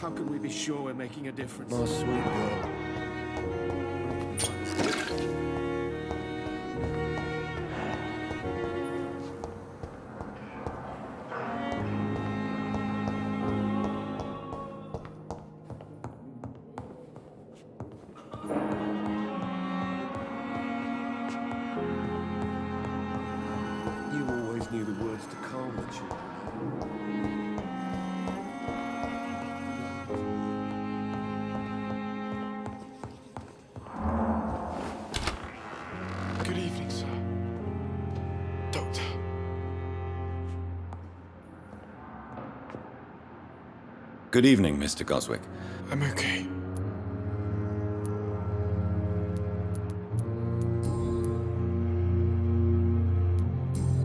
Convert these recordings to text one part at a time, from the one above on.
How can we be sure we're making a difference? My sweet girl. You always knew the words to calm the children. Good evening, sir. Doctor. Good evening, Mr. Goswick. I'm okay.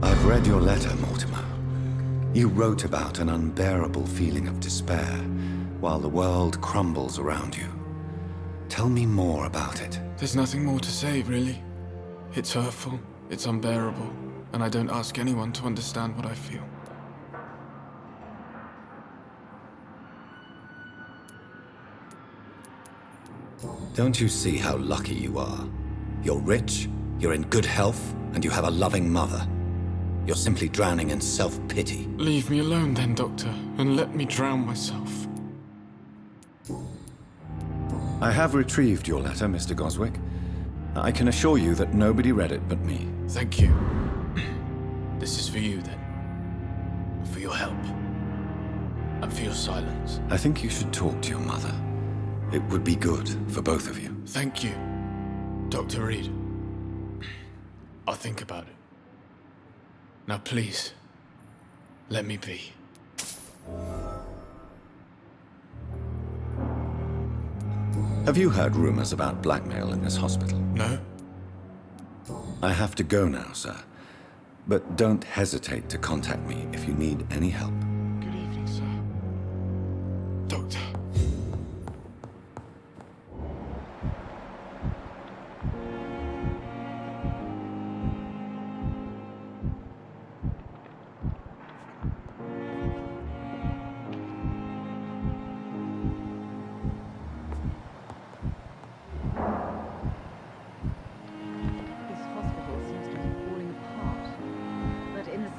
I've read your letter, Mortimer. You wrote about an unbearable feeling of despair while the world crumbles around you. Tell me more about it. There's nothing more to say, really. It's hurtful, it's unbearable, and I don't ask anyone to understand what I feel. Don't you see how lucky you are? You're rich, you're in good health, and you have a loving mother. You're simply drowning in self-pity. Leave me alone then, Doctor, and let me drown myself. I have retrieved your letter, Mr. Goswick. I can assure you that nobody read it but me. Thank you. This is for you, then. For your help. And for your silence. I think you should talk to your mother. It would be good for both of you. Thank you, Dr. Reed. I'll think about it. Now please, let me be. Have you heard rumors about blackmail in this hospital? No? I have to go now, sir. But don't hesitate to contact me if you need any help. Good evening, sir. Doctor.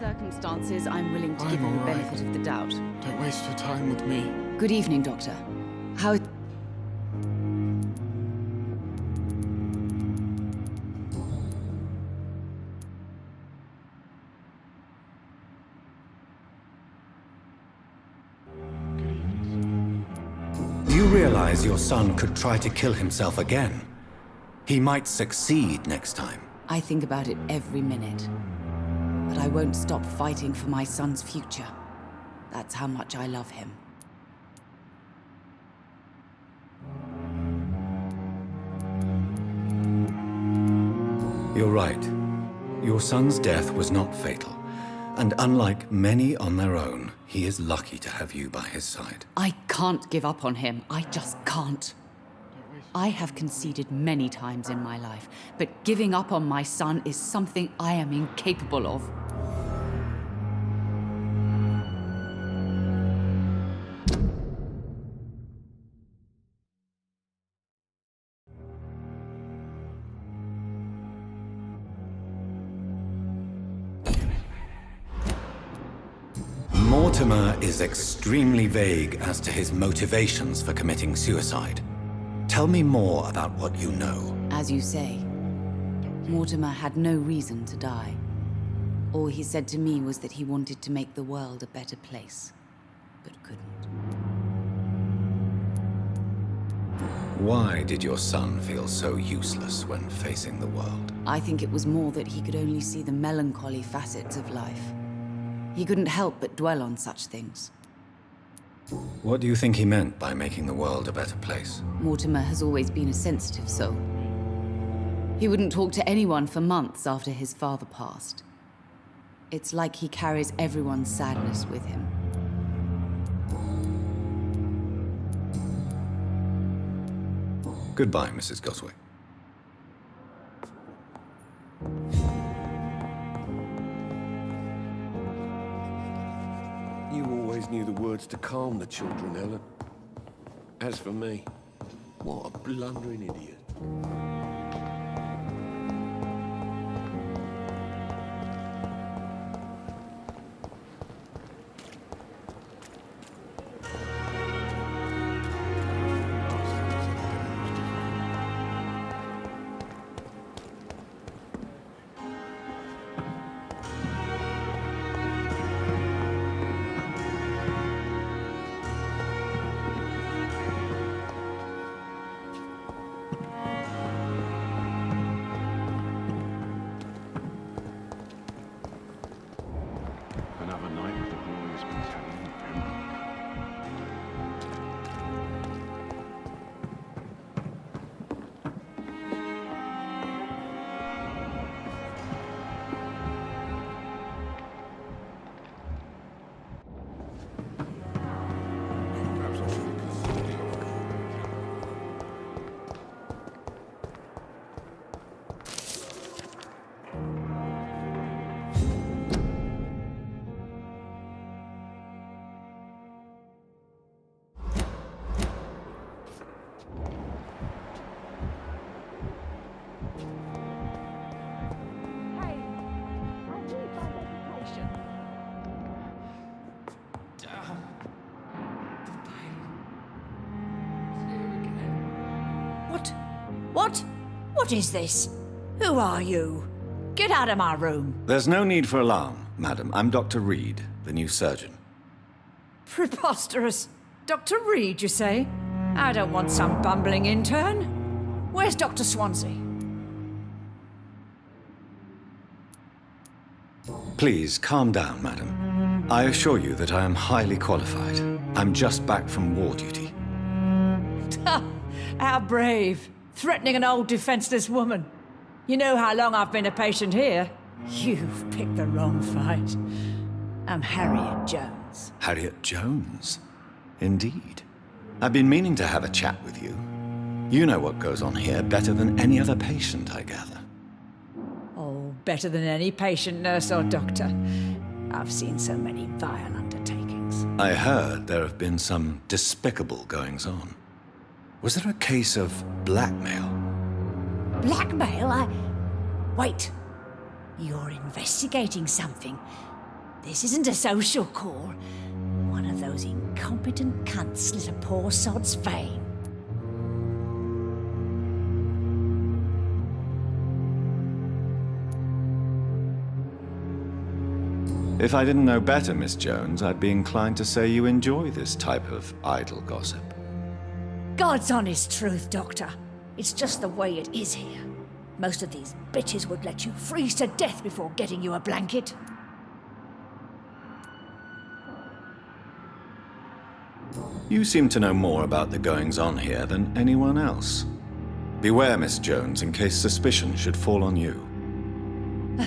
Circumstances, I'm willing to give you the all right. benefit of the doubt. Don't waste your time with me. Good evening, Doctor. How... You realize your son could try to kill himself again. He might succeed next time. I think about it every minute. But I won't stop fighting for my son's future. That's how much I love him. You're right. Your son's death was not fatal. And unlike many on their own, he is lucky to have you by his side. I can't give up on him. I just can't. I have conceded many times in my life, but giving up on my son is something I am incapable of. Mortimer is extremely vague as to his motivations for committing suicide. Tell me more about what you know. As you say, Mortimer had no reason to die. All he said to me was that he wanted to make the world a better place, but couldn't. Why did your son feel so useless when facing the world? I think it was more that he could only see the melancholy facets of life. He couldn't help but dwell on such things. What do you think he meant by making the world a better place? Mortimer has always been a sensitive soul. He wouldn't talk to anyone for months after his father passed. It's like he carries everyone's sadness with him. Goodbye, Mrs. Goswick. You always knew the words to calm the children, Ellen. As for me, what a blundering idiot. Another night with the glorious battalion of Vampyr. Perhaps I should have considered it. Hey, I need my medication. What is this? Who are you? Get out of my room. There's no need for alarm, madam. I'm Dr. Reed, the new surgeon. Preposterous. Dr. Reed, you say? I don't want some bumbling intern. Where's Dr. Swansea? Please, calm down, madam. I assure you that I am highly qualified. I'm just back from war duty. How brave. Threatening an old defenseless woman. You know how long I've been a patient here? You've picked the wrong fight. I'm Harriet Jones. Harriet Jones? Indeed. I've been meaning to have a chat with you. You know what goes on here better than any other patient, I gather. Oh, better than any patient, nurse or doctor. I've seen so many vile undertakings. I heard there have been some despicable goings-on. Was there a case of blackmail? Blackmail? Wait. You're investigating something. This isn't a social call. One of those incompetent cunts slit a poor sod's vein. If I didn't know better, Miss Jones, I'd be inclined to say you enjoy this type of idle gossip. God's honest truth, Doctor. It's just the way it is here. Most of these bitches would let you freeze to death before getting you a blanket. You seem to know more about the goings-on here than anyone else. Beware, Miss Jones, in case suspicion should fall on you.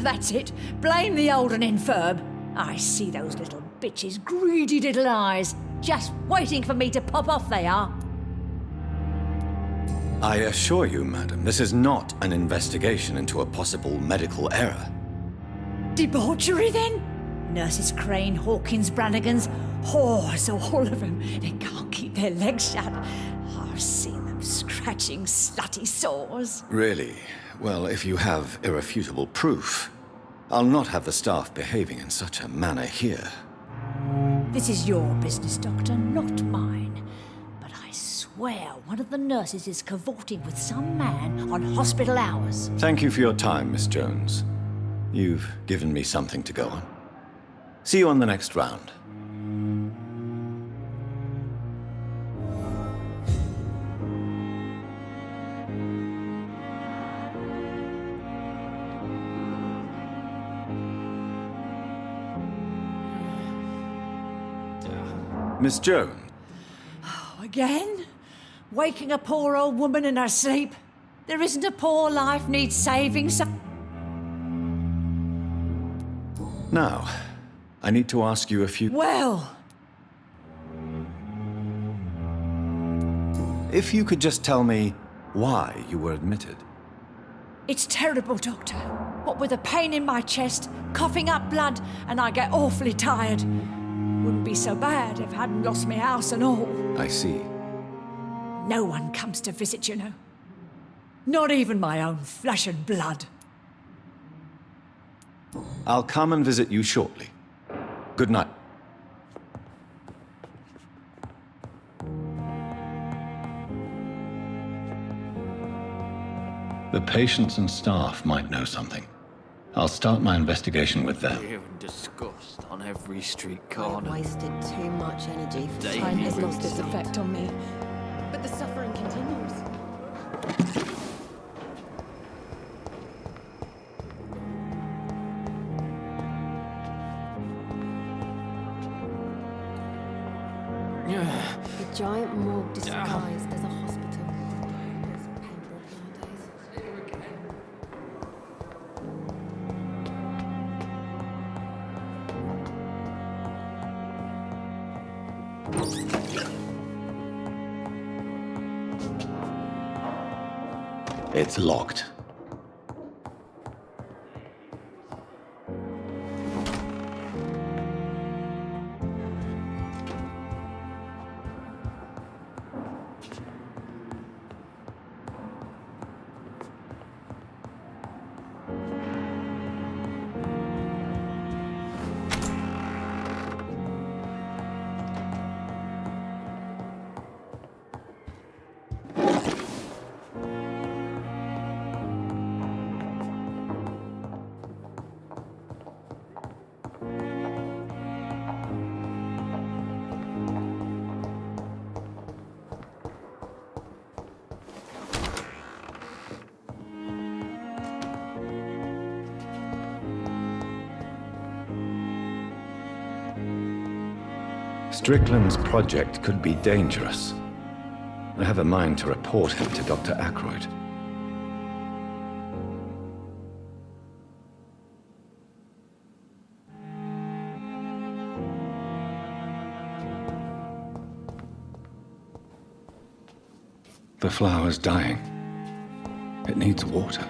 That's it. Blame the old and infirm. I see those little bitches' greedy little eyes. Just waiting for me to pop off they are. I assure you, madam, this is not an investigation into a possible medical error. Debauchery, then? Nurses Crane, Hawkins, Brannigans, whores, all of them. They can't keep their legs shut. I've seen them scratching slutty sores. Really? Well, if you have irrefutable proof, I'll not have the staff behaving in such a manner here. This is your business, Doctor, not mine. But I swear one of the nurses is cavorting with some man on hospital hours. Thank you for your time, Miss Jones. You've given me something to go on. See you on the next round. Miss Jones. Again? Waking a poor old woman in her sleep? There isn't a poor life needs saving, so... Now, I need to ask you a few... Well, If you could just tell me why you were admitted. it's terrible, Doctor. What with a pain in my chest, coughing up blood, and I get awfully tired. Wouldn't be so bad if I hadn't lost my house and all. I see. No one comes to visit, you know. Not even my own flesh and blood. I'll come and visit you shortly. Good night. The patients and staff might know something. I'll start my investigation with them. Fear and disgust on every street I've corner. wasted too much energy for Daily Time has lost its routine. effect on me. But the suffering continues. The giant morgue disguised as a hospital. It's Pembroke nowadays. It's locked. Strickland's project could be dangerous. I have a mind to report him to Dr. Aykroyd. The flower's dying. It needs water.